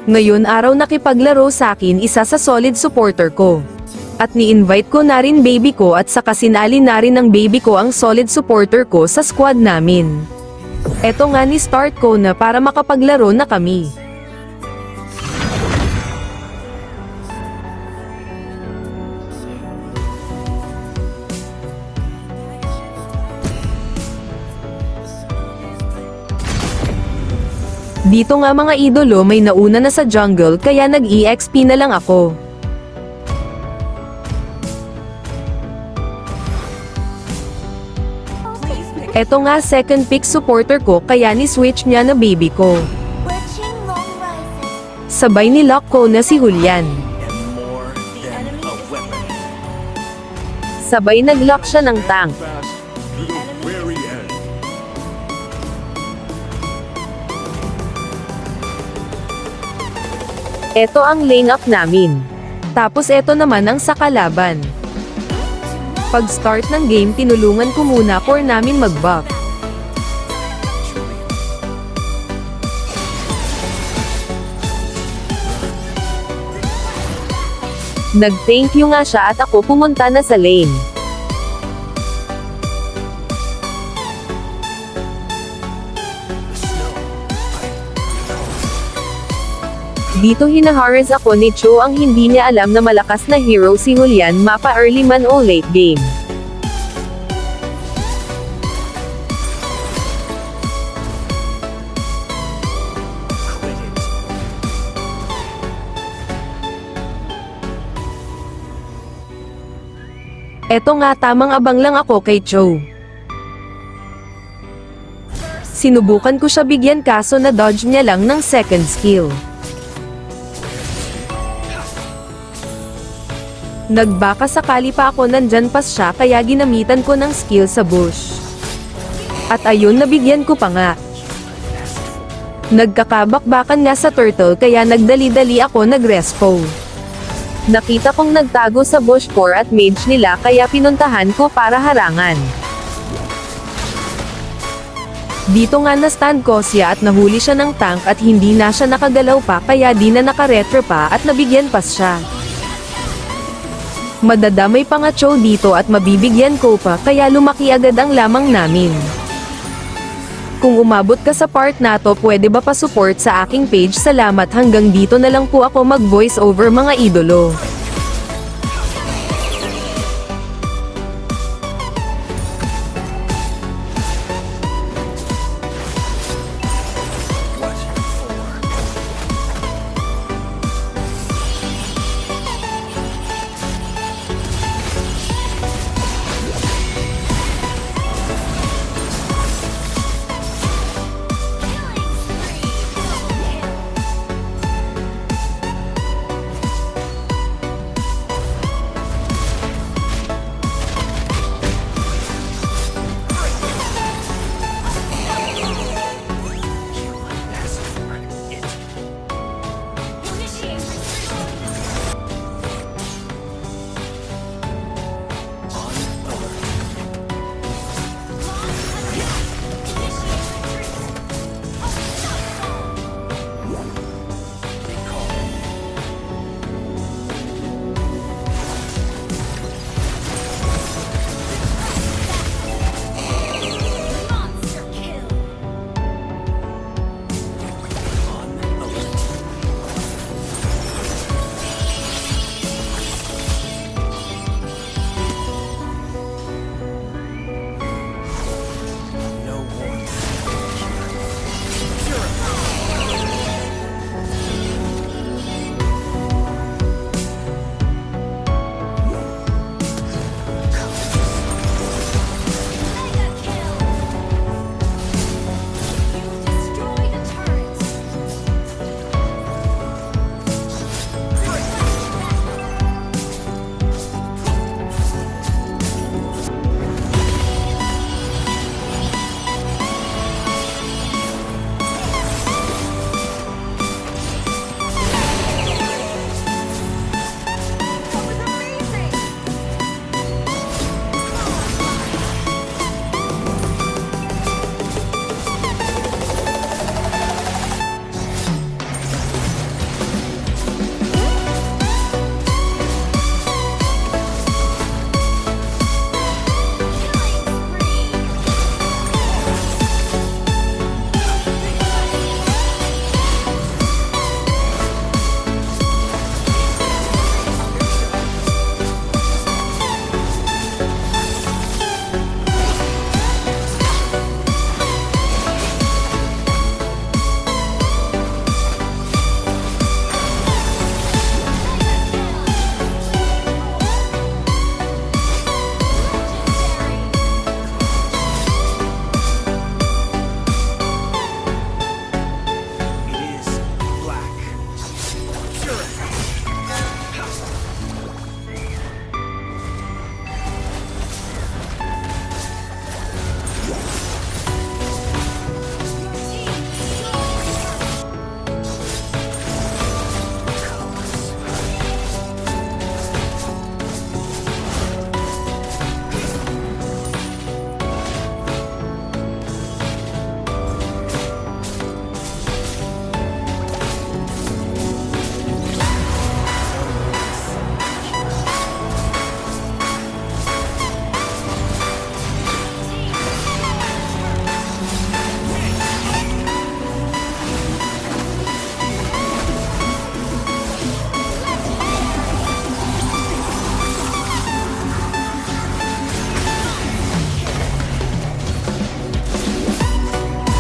Ngayon araw nakipaglaro sa akin isa sa solid supporter ko. At ni-invite ko na rin baby ko at saka sinali na rin ng baby ko ang solid supporter ko sa squad namin. Eto nga ni start ko na para makapaglaro na kami. Dito nga mga idolo may nauna na sa jungle kaya nag-EXP na lang ako. Eto nga second pick supporter ko kaya ni-switch niya na baby ko. Sabay ni-lock ko na si Julian. Sabay nag-lock siya ng tank. Eto ang lane up namin. Tapos eto naman ang sa kalaban. Pag start ng game tinulungan ko muna core namin mag-buff. Nag-thank you nga siya at ako pumunta na sa lane. Dito hinaharas ako ni Cho ang hindi niya alam na malakas na hero si Julian mapa early man o late game. Eto nga tamang abang lang ako kay Cho. Sinubukan ko siya bigyan kaso na dodge niya lang ng second skill. Nagbaka sakali pa ako nandyan pas siya kaya ginamitan ko ng skill sa bush. At ayun nabigyan ko pa nga. Nagkakabakbakan nga sa turtle kaya nagdali-dali ako nagrespo. Nakita kong nagtago sa bush core at mage nila kaya pinuntahan ko para harangan. Dito nga na-stand ko siya at nahuli siya ng tank at hindi na siya nakagalaw pa kaya di na nakaretro pa at nabigyan pas siya. Madadamay pa nga Cho dito at mabibigyan ko pa kaya lumaki agad ang lamang namin. Kung umabot ka sa part na to pwede ba pa-support sa aking page? Salamat hanggang dito na lang po ako mag-voice over mga idolo.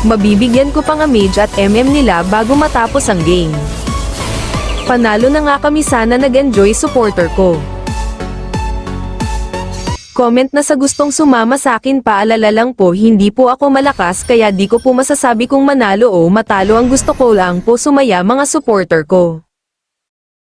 Mabibigyan ko pa nga mage at MM nila bago matapos ang game. Panalo na nga kami, sana nag-enjoy supporter ko. Comment na sa gustong sumama sa akin, paalala lang po hindi po ako malakas kaya di ko po masasabi kung manalo o matalo, ang gusto ko lang po sumaya mga supporter ko.